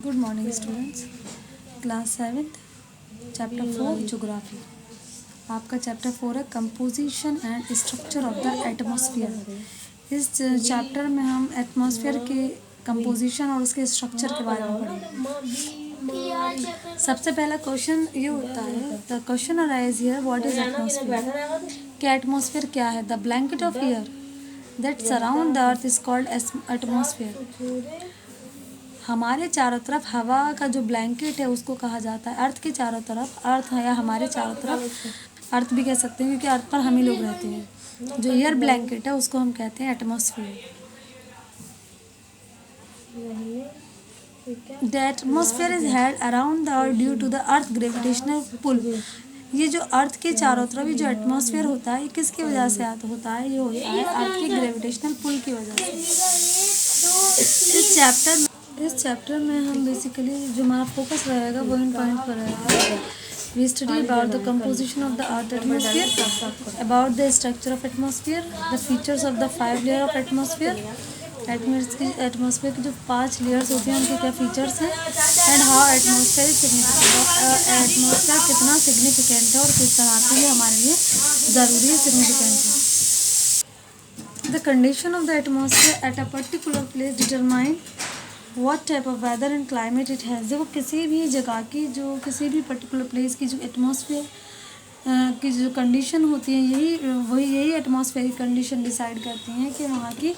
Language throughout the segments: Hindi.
Good morning students. Class 7th chapter 4 geography. आपका चैप्टर 4 है composition and structure of the atmosphere. इस चैप्टर में हम एटमॉस्फेयर के कंपोजिशन और उसके स्ट्रक्चर के बारे में पढ़ेंगे। सबसे पहला क्वेश्चन ये होता है, the question arise here, what is atmosphere? क्या एटमॉस्फेयर क्या है? The blanket of air that surround the earth is called atmosphere. हमारे चारों तरफ हवा का जो ब्लैंकेट है उसको कहा जाता है। अर्थ के चारों तरफ, अर्थ है या हमारे चारों तरफ, अर्थ भी कह सकते हैं क्योंकि अर्थ पर हम ही लोग रहते हैं। जो एयर ब्लैंकेट है उसको हम कहते हैं atmosphere. The atmosphere is held around the earth due to the earth gravitational pull. ये जो अर्थ के चारों तरफ ये जो एटमॉस्फेयर होता है ये किसकी वजह से होता है? ये होता है अर्थ के ग्रेविटेशनल पुल की वजह से। इस चैप्टर में हम बेसिकली जो हमारा फोकस रहेगा वो इन पॉइंट पर रहेगा। We study about the composition of the earth atmosphere, about the structure of atmosphere, the features of the 5 layer of atmosphere. Atmosphere की जो 5 लेयर्स होती हैं उनके क्या फीचर्स हैं, and how atmosphere is significant. Atmosphere कितना सिग्निफिकेंट है और किस तरह से ये हमारे लिए ज़रूरी है, सिग्निफिकेंट है। The condition of the atmosphere at a particular place determine what type of weather and climate it has. देखो किसी भी जगह की, जो किसी भी पर्टिकुलर प्लेस की जो एटमॉस्फेयर की जो कंडीशन होती है यही एटमॉस्फेरिक कंडीशन डिसाइड करती हैं कि वहाँ की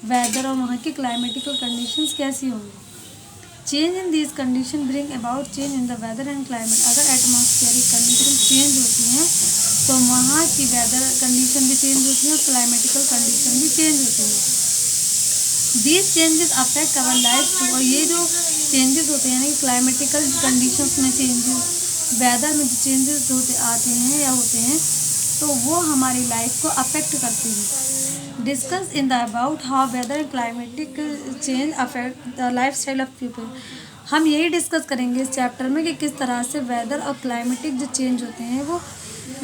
वेदर और वहाँ की क्लाइमेटिकल कंडीशंस कैसी होंगी। Change in these condition bring about change in the weather and climate. अगर एटमॉस्फेरिक कंडीशन चेंज होती हैं तो वहाँ की वेदर कंडीशन भी चेंज होती है और क्लाइमेटिकल कंडीशन भी चेंज होती है। These changes affect our life too. और ये जो चेंजेस होते हैं यानी क्लाइमेटिकल कंडीशंस में चेंजेस, वेदर में जो चेंजेस आते हैं या होते हैं तो वो हमारी लाइफ को अफेक्ट करते हैं। Discuss in the about how weather and climatic change affect the lifestyle of people. हम यही डिस्कस करेंगे इस चैप्टर में कि किस तरह से वेदर और क्लाइमेटिक जो चेंज होते हैं वो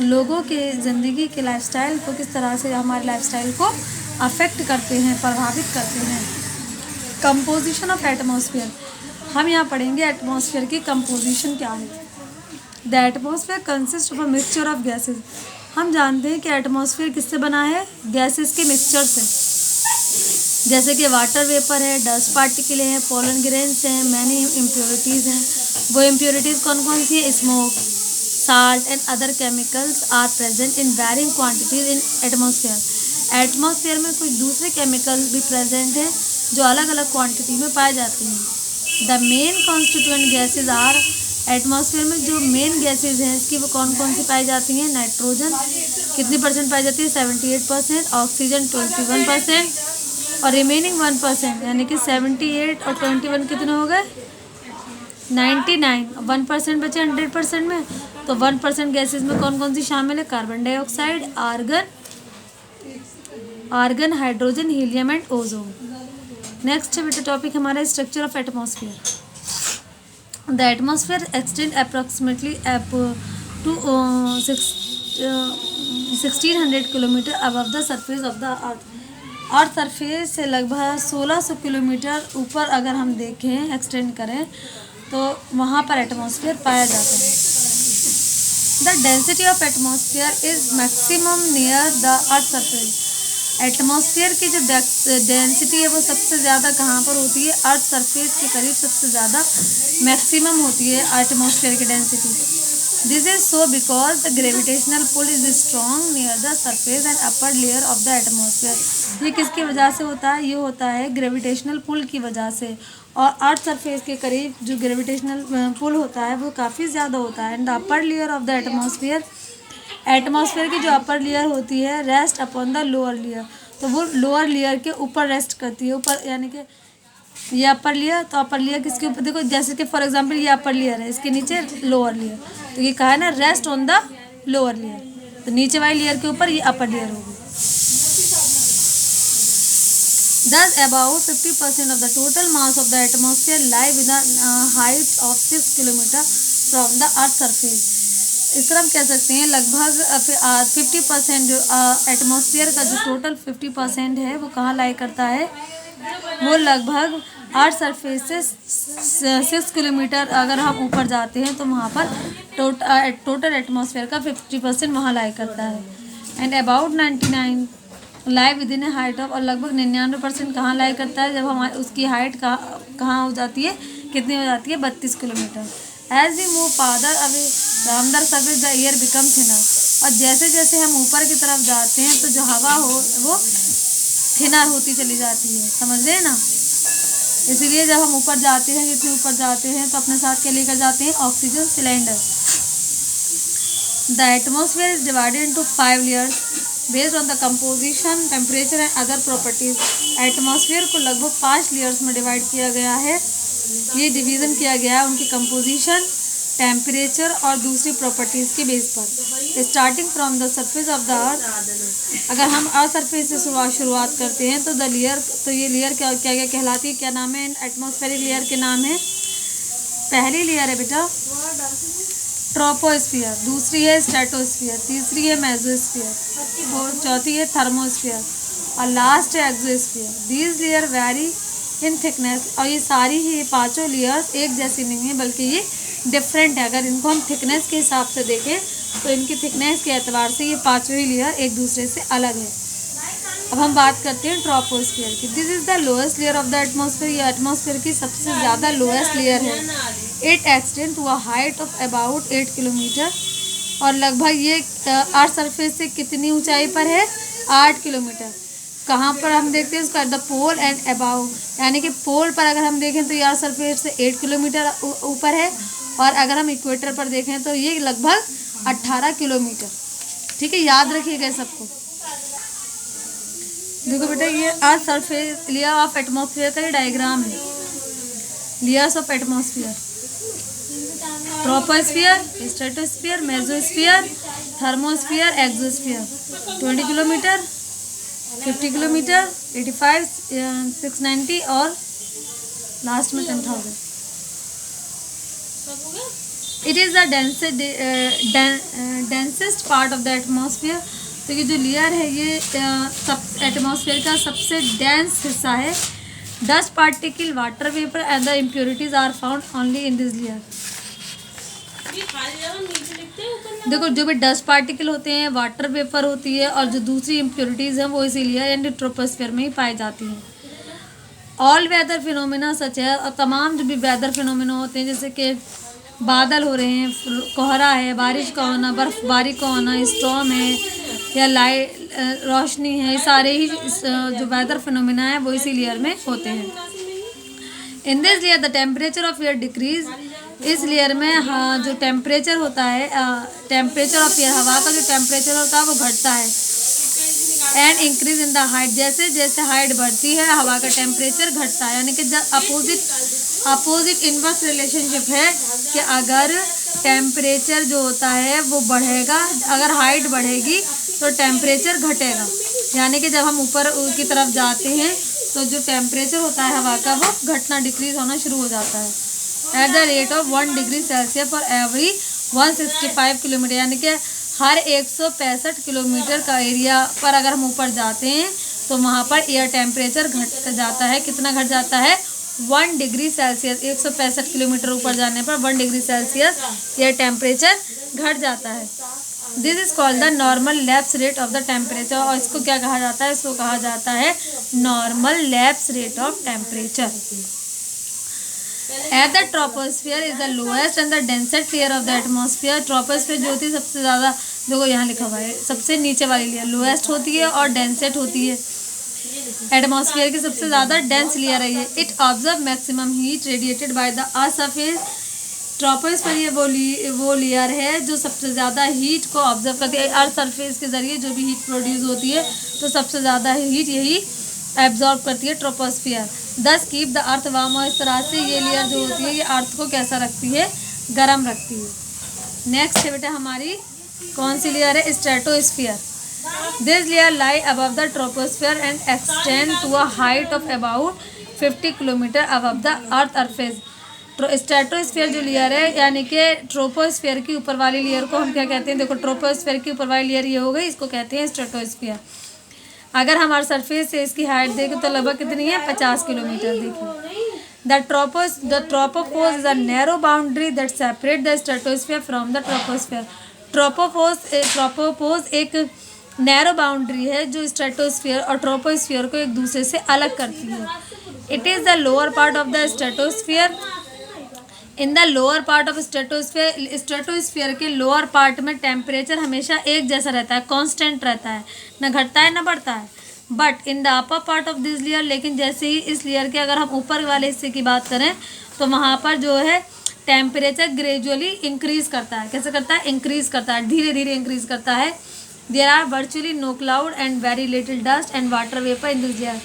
लोगों के ज़िंदगी के लाइफस्टाइल को किस तरह से, हमारे लाइफस्टाइल को अफेक्ट करते हैं, प्रभावित करते हैं। कंपोजिशन ऑफ एटमॉस्फेयर, हम यहाँ पढ़ेंगे एटमॉस्फेयर की कंपोजिशन क्या है। The atmosphere consist of a mixture of gases. हम जानते हैं कि एटमॉस्फेयर किससे बना है? गैसेस के मिक्सचर से। जैसे कि वाटर वेपर है, डस्ट पार्टिकल हैं, पोलन ग्रेन्स हैं, मैनी इम्प्योरिटीज़ हैं। वो इम्प्योरिटीज़ कौन कौन सी हैं? Smoke, salt and other chemicals are present in varying quantities in atmosphere. Atmosphere में कुछ दूसरे केमिकल्स भी प्रेजेंट हैं जो अलग अलग क्वांटिटी में पाए जाते हैं। The main constituent gases are. Atmosphere में जो मेन गैसेज हैं इसकी वो कौन कौन सी पाई जाती हैं? नाइट्रोजन कितनी परसेंट पाई जाती है? 78%। ऑक्सीजन 21% और रिमेनिंग 1% यानी कि 78 और 21 कितने हो गए? 99। 1% बचे 100% में, तो 1% गैसेज में कौन कौन सी शामिल है? Carbon dioxide, argon, hydrogen, helium and ozone. Next बेटा टॉपिक हमारा structure of atmosphere. The atmosphere extend approximately to 1600 kilometre above the surface of the earth. Earth surface से लगभग 1600 किलोमीटर ऊपर अगर हम देखें, एक्सटेंड करें तो वहाँ पर एटमॉस्फेयर पाया जाता है। The density of atmosphere is maximum near the earth surface. Atmosphere की जो डेंसिटी है वो सबसे ज़्यादा कहाँ पर होती है? अर्थ सरफेस के करीब सबसे ज़्यादा मैक्सिमम होती है एटमॉस्फेयर की density. This is so because the gravitational pull is strong near the surface and upper layer of the atmosphere. ये किसकी वजह से होता है? ये होता है ग्रेविटेशनल पुल की वजह से। और अर्थ सरफेस के करीब जो ग्रेविटेशनल पुल होता है वो काफ़ी ज़्यादा होता है। And the upper layer of the atmosphere, atmosphere की जो अपर लेयर होती है rest upon the lower layer, तो वो लोअर लेयर के ऊपर रेस्ट करती है। ऊपर यानी कि ये अपर लेयर, तो अपर लेयर किसके ऊपर? देखो जैसे कि फॉर एग्जांपल ये अपर लेयर है, इसके नीचे लोअर लेयर, तो ये कहा है ना rest on the lower layer, तो नीचे वाली लेयर के ऊपर ये अपर लेयर होगी। Thus, about 50% of the total mass of the atmosphere lie with a height of 6 kilometre from the earth surface। इस तरह हम कह सकते हैं लगभग 50% जो एटमॉस्फेयर का जो टोटल 50% है वो कहाँ लाई करता है? वो लगभग अर्थ सरफेस से 6 किलोमीटर अगर हम ऊपर जाते हैं तो वहाँ पर टोटल एटमॉस्फेयर का 50% वहाँ लाई करता है। And about 99 lie with in A height of, और लगभग 99% कहाँ लाई करता है, जब हमारी उसकी हाइट कहाँ हो जाती है, कितनी हो जाती है, 32 kilometre. As we move farther away from the surface the air become thinner, और जैसे जैसे हम ऊपर की तरफ जाते हैं तो जो हवा हो वो थिनर होती चली जाती है, समझ रहे हैं ना। इसीलिए जब हम ऊपर जाते हैं, जितने ऊपर जाते हैं तो अपने साथ क्या लेकर जाते हैं, oxygen cylinder. The atmosphere is divided into 5 layers based on the composition, temperature and other properties. Atmosphere को लगभग 5 लेयर्स में डिवाइड किया गया है। ये डिवीज़न किया गया है उनकी कंपोजिशन, टेम्परेचर और दूसरी प्रॉपर्टीज़ के बेस पर। Starting from the surface of the अर्थ, अगर हम अर्थ सरफेस से शुरुआत करते हैं तो द लेयर, तो ये लेयर क्या क्या क्या कहलाती है, क्या नाम है एटमॉस्फेरिक लेयर के नाम है। पहली लेयर है बेटा ट्रोपोस्फियर, दूसरी है स्ट्रेटोस्फियर, तीसरी है मेसोस्फियर और चौथी है थर्मोस्फियर और लास्ट है exosphere. These layer very in thickness, और ये सारी ही पांचों लेयर्स एक जैसी नहीं है बल्कि ये डिफरेंट है। अगर इनको हम थिकनेस के हिसाब से देखें तो इनकी थिकनेस के एतबार से ये पांचों ही लेयर एक दूसरे से अलग है। अब हम बात करते हैं ट्रोपोस्फियर की। This is the lowest layer of the atmosphere, ये एटमॉस्फेयर की सबसे ज़्यादा लोएस्ट लेयर है। It extend to a height of about 8 kilometre, और लगभग ये अर्थ सरफेस से कितनी ऊंचाई पर है, 8 किलोमीटर। कहाँ पर हम देखते हैं इसको, at the pole and about, यानी कि पोल पर अगर हम देखें तो ये अर्थ सरफेस से 8 किलोमीटर ऊपर है, और अगर हम इक्वेटर पर देखें तो ये लगभग 18 किलोमीटर। ठीक है, याद रखिएगा सबको। देखो बेटा ये earth surface layer of atmosphere का ये डायग्राम है, layers of atmosphere. Troposphere, stratosphere, mesosphere, thermosphere, exosphere. 20 kilometre, 50 kilometre, 85, 690 और लास्ट में 10,000। It is the densest part of the atmosphere. तो ये जो लेयर है ये सब एटमॉस्फेयर का सबसे डेंस हिस्सा है। Dust particle, water vapour and the impurities are found only in this layer. देखो जो भी डस्ट पार्टिकल होते हैं, वाटर वेपर होती है और जो दूसरी इम्प्योरिटीज़ हैं वो इसी लेयर एंड ट्रोपोस्फेयर में ही पाई जाती हैं। ऑल वेदर फिनोमिना सच है, और तमाम जो भी वेदर फिनोमिना होते हैं जैसे कि बादल हो रहे हैं, कोहरा है, बारिश का होना, बर्फबारी का होना, स्टॉर्म है या लाइट रोशनी है, सारे ही जो वेदर फिनोमिना है वो इसी लेयर में होते हैं। इन this layer the temperature of air decrease, इस लेयर में हाँ जो टेम्परेचर होता है, टेम्परेचर ऑफ एयर, हवा का जो टेम्परेचर होता है वो घटता है। And increase in the height, जैसे जैसे हाइट बढ़ती है हवा का टेम्परेचर घटता है, यानी कि अपोजिट इनवर्स रिलेशनशिप है कि अगर टेम्परेचर जो होता है वो बढ़ेगा, अगर हाइट बढ़ेगी तो टेम्परेचर घटेगा। यानी कि जब हम ऊपर की तरफ जाते हैं तो जो टेम्परेचर होता है हवा का वो घटना, डिक्रीज होना शुरू हो जाता है। At the rate of 1 degree Celsius for every 165 kilometre, यानी कि हर 165 किलोमीटर का एरिया पर अगर हम ऊपर जाते हैं तो वहाँ पर एयर टेम्परेचर घट जाता है। कितना घट जाता है, 1 डिग्री सेल्सियस। 165 किलोमीटर ऊपर जाने पर 1 डिग्री सेल्सियस एयर टेम्परेचर घट जाता है। This is called the normal lapse rate of the temperature, और इसको क्या कहा जाता है, इसको कहा जाता है normal lapse rate of temperature. At the troposphere is the lowest and the densest layer of the atmosphere. Troposphere जो होती है सबसे ज़्यादा, देखो यहाँ लिखा हुआ है, सबसे नीचे वाली लेयर लोएस्ट होती है और डेंसेस्ट होती है। एटमॉस्फेयर की सबसे ज़्यादा डेंस लेयर है ये। It observe maximum heat radiated by the earth surface. Troposphere ये वो लेयर है जो सबसे ज़्यादा हीट को ऑब्जर्व करती है। अर्थ सरफेस के ज़रिए जो भी हीट प्रोड्यूस होती है तो सबसे ज़्यादा हीट यही एब्जॉर्ब करती है troposphere. 10 keep the earth warm, और इस तरह से ये लेयर जो होती है ये अर्थ को कैसा रखती है, गर्म रखती है। नेक्स्ट है बेटा हमारी कौन सी लेयर है, stratosphere. This layer lie above the troposphere and extend to a height of about 50 kilometre above the earth surface. Stratosphere जो लेयर है, यानी कि ट्रोपोस्फियर की ऊपर वाली लेयर को हम क्या कहते हैं, देखो ट्रोपोस्फियर की ऊपर वाली लेयर ये हो गई, इसको कहते हैं स्ट्रेटोस्फियर। अगर हमारे सरफेस से इसकी हाइट देखें तो लगभग कितनी है, 50 किलोमीटर। देखिए The tropopause is a narrow boundary that separate the stratosphere from the troposphere. Tropopause एक नैरो बाउंड्री है जो स्ट्रेटोस्फीयर और ट्रोपोस्फीयर को एक दूसरे से अलग करती है. It is the lower part of the stratosphere. In the lower part of stratosphere के लोअर पार्ट में टेम्परेचर हमेशा एक जैसा रहता है, कांस्टेंट रहता है, न घटता है न बढ़ता है. But in the upper part of this layer, लेकिन जैसे ही इस लेयर के अगर हम ऊपर वाले हिस्से की बात करें तो वहाँ पर जो है टेम्परेचर ग्रेजुअली इंक्रीज करता है. कैसे करता है? इंक्रीज करता है, धीरे धीरे इंक्रीज करता है. There are virtually no cloud and very little dust and water vapour in this layer.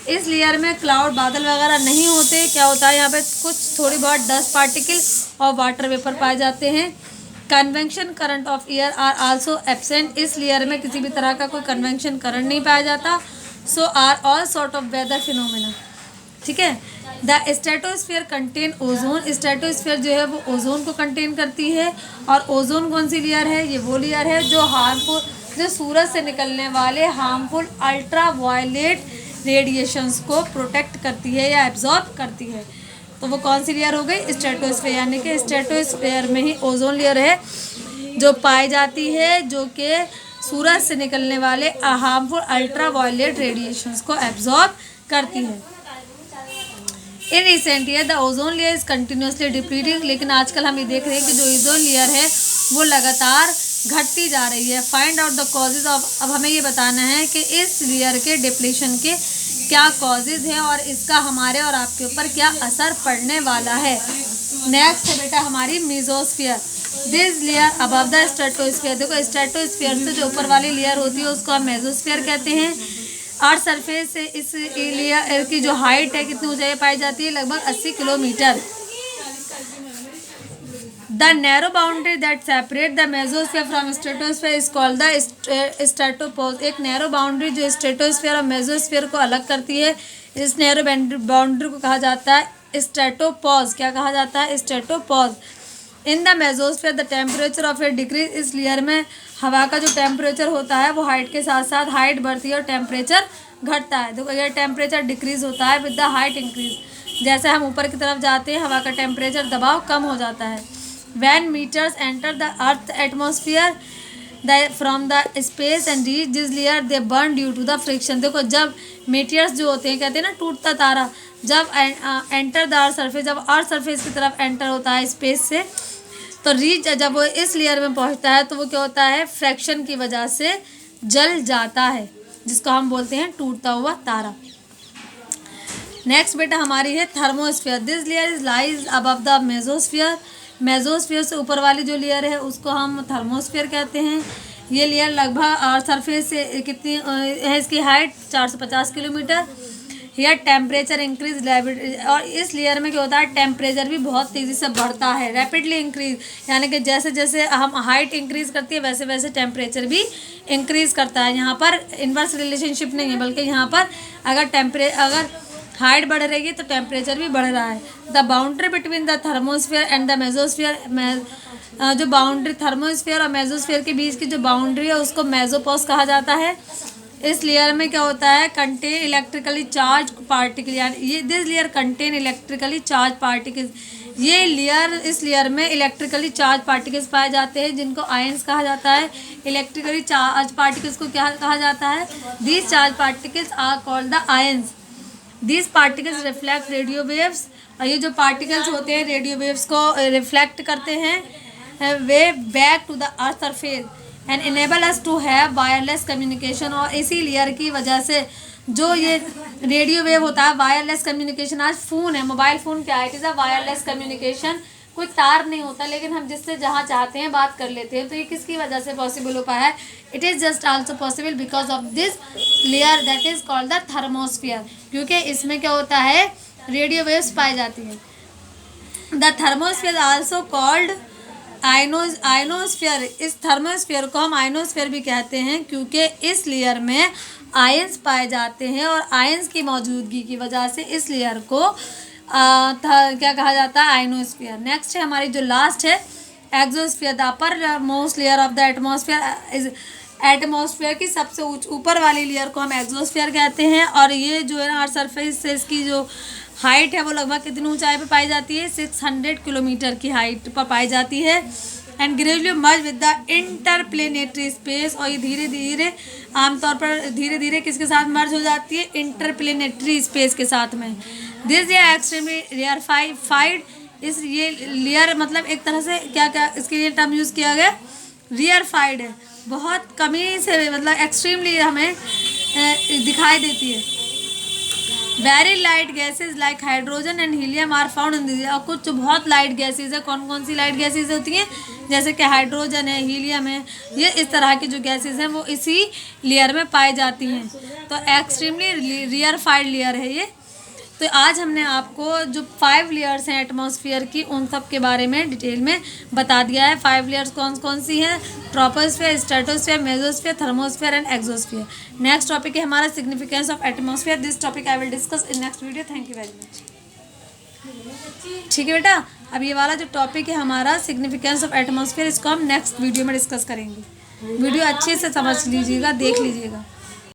इस लेयर में क्लाउड, बादल वगैरह नहीं होते. क्या होता है यहाँ पे? कुछ थोड़ी बहुत डस्ट पार्टिकल और वाटर वेपर पाए जाते हैं. Convention current of air are also absent. इस लेयर में किसी भी तरह का कोई कन्वेंशन करंट नहीं पाया जाता. So are all sort of weather phenomena. ठीक है. The stratosphere contain ozone. Stratosphere जो है वो ओजोन को कंटेन करती है. और ओजोन कौन सी लेयर है? ये वो लेयर है जो सूरज से निकलने वाले हार्मफुल अल्ट्रा वायलेट रेडिएशंस को प्रोटेक्ट करती है या एब्जॉर्ब करती है. तो वो कौन सी लेयर हो गई? स्ट्रेटोस्फीयर. यानी कि स्ट्रेटोस्फीयर में ही ओजोन लेयर है जो पाई जाती है, जो कि सूरज से निकलने वाले हार्मफुल अल्ट्रा वायलेट रेडिएशंस को एब्जॉर्ब करती है. In recent year the ozone layer is continuously depleting. लेकिन आजकल हम ये देख रहे हैं कि जो ओजोन लेयर है वो लगातार घटती जा रही है. Find out the causes of. अब हमें ये बताना है कि इस लेयर के डिप्लीशन के क्या कॉजेज हैं और इसका हमारे और आपके ऊपर क्या असर पड़ने वाला है. नेक्स्ट है बेटा हमारी mesosphere. This layer above the stratosphere. देखो स्ट्रेटोस्फीयर से जो ऊपर वाली लेयर होती है उसको हम मेसोस्फीयर कहते हैं. अर्थ सरफेस से इस लेयर की जो हाइट है, कितनी ऊंचाई पाई जाती है? लगभग 80 kilometre. The narrow boundary that separate the mesosphere from stratosphere is called the stratopause. एक नैरो बाउंड्री जो स्ट्रेटोस्फीयर और मेसोस्फीयर को अलग करती है, इस नैरो बाउंड्री को कहा जाता है स्ट्रेटोपोज. क्या कहा जाता है? Stratopause. In the mesosphere the temperature of a decrease. इस लेयर में हवा का जो टेम्परेचर होता है वो हाइट के साथ साथ हाइट बढ़ती है और टेम्परेचर घटता है. देखो ये टेम्परेचर डिक्रीज होता है विद द हाइट इंक्रीज. जैसे हम ऊपर की तरफ जाते हैं हवा का टेम्परेचर, दबाव कम हो जाता है. When meteors enter the Earth atmosphere from the space and reach this layer, they burn due to the friction. देखो जब meteors जो होते हैं, कहते हैं ना टूटता तारा, जब एंटर द अर्थ सरफेस, जब अर्थ सरफेस की तरफ एंटर होता है स्पेस से, तो रीच जब वो इस लेयर में पहुंचता है तो वो क्या होता है? फ्रैक्शन की वजह से जल जाता है, जिसको हम बोलते हैं टूटता हुआ तारा. नेक्स्ट बेटा हमारी है thermosphere. This layer is lies above the mesosphere. Mesosphere से ऊपर वाली जो लेयर है उसको हम थर्मोस्फीयर कहते हैं. ये लेयर लगभग अर्थ सरफेस से कितनी है? इसकी हाइट 450 किलोमीटर. यह टेम्परेचर इंक्रीज और इस लेयर में क्या होता है? टेम्परेचर भी बहुत तेज़ी से बढ़ता है, रैपिडली इंक्रीज. यानी कि जैसे जैसे हम हाइट इंक्रीज करती है वैसे वैसे टेम्परेचर भी इंक्रीज करता है. यहाँ पर इन्वर्स रिलेशनशिप नहीं है, बल्कि यहाँ पर अगर हाइट बढ़ रही है तो टेम्परेचर भी बढ़ रहा है. The boundary between the thermosphere and the mesosphere. जो बाउंड्री थर्मोस्फीयर और मेसोस्फीयर के बीच की जो बाउंड्री है उसको मेसोपोज कहा जाता है. इस लेयर में क्या होता है? Contain electrically charge particle. यानी ये this layer contain electrically charge particles. ये लेयर, इस लेयर में इलेक्ट्रिकली चार्ज पार्टिकल्स पाए जाते हैं जिनको आयंस कहा जाता है. इलेक्ट्रिकली चार्ज पार्टिकल्स को क्या कहा जाता है? These charge particles are called the ions. These particles reflect radio waves. और ये जो पार्टिकल्स होते हैं रेडियो वेव्स को रिफ्लेक्ट करते हैं way back to the earth surface and enable us to have wireless communication. और इसी लेयर की वजह से जो ये रेडियो वेव होता है, वायरलेस कम्युनिकेशन. आज फ़ोन है, मोबाइल फ़ोन क्या है? It is a wireless communication. कोई तार नहीं होता लेकिन हम जिससे जहाँ चाहते हैं बात कर लेते हैं. तो ये किसकी वजह से पॉसिबल हो पाया है? It is just also possible because of this layer that is called the thermosphere. क्योंकि इसमें क्या होता है? रेडियो वेव्स पाई जाती हैं. The thermosphere also called ionosphere. इस थर्मोस्फीयर को हम आयनोस्फीयर भी कहते हैं क्योंकि इस लेयर में आयंस पाए जाते हैं और आयंस की मौजूदगी की वजह से इस लेयर को क्या कहा जाता है? आयनोस्फीयर. नेक्स्ट है हमारी जो लास्ट है exosphere. The upper most layer of the atmosphere is. Atmosphere की सबसे ऊपर वाली लेयर को हम एक्सोस्फीयर कहते हैं. और ये जो है ना अर्थ सरफेस से इसकी जो हाइट है वो लगभग कितनी ऊंचाई पे पाई जाती है, 600 किलोमीटर की हाइट पर पाई जाती है। And gradually merge with the interplanetary space, और ये धीरे धीरे आमतौर पर धीरे धीरे किसके साथ मर्ज हो जाती है, इंटरप्लेनेटरी स्पेस के साथ में। दिस ये एक्सट्रीमली रेयरफाइड, इस ये लेयर मतलब एक तरह से क्या क्या इसके लिए टर्म यूज़ किया गया, रेयरफाइड है, बहुत कमी से मतलब एक्सट्रीमली हमें दिखाई देती है। Very light gases like hydrogen and helium are found in this, और कुछ बहुत लाइट गैसेज है, कौन कौन सी लाइट गैसेज होती हैं, जैसे कि हाइड्रोजन है, हीलियम है, ये इस तरह की जो गैसेज हैं वो इसी लेयर में पाई जाती हैं। तो एक्सट्रीमली रेयरफाइड लेयर है ये। तो आज हमने आपको जो 5 लेयर्स हैं एटमॉस्फेयर की, उन सब के बारे में डिटेल में बता दिया है। 5 लेयर्स कौन कौन सी हैं, troposphere, stratosphere, mesosphere, thermosphere and exosphere. Next topic है हमारा significance of atmosphere. This topic I will discuss in next video. Thank you very much. ठीक है बेटा, अब ये वाला जो टॉपिक है हमारा सिग्निफिकेंस ऑफ एटमॉस्फेयर, इसको हम नेक्स्ट वीडियो में डिस्कस करेंगे। वीडियो अच्छे से समझ लीजिएगा, देख लीजिएगा।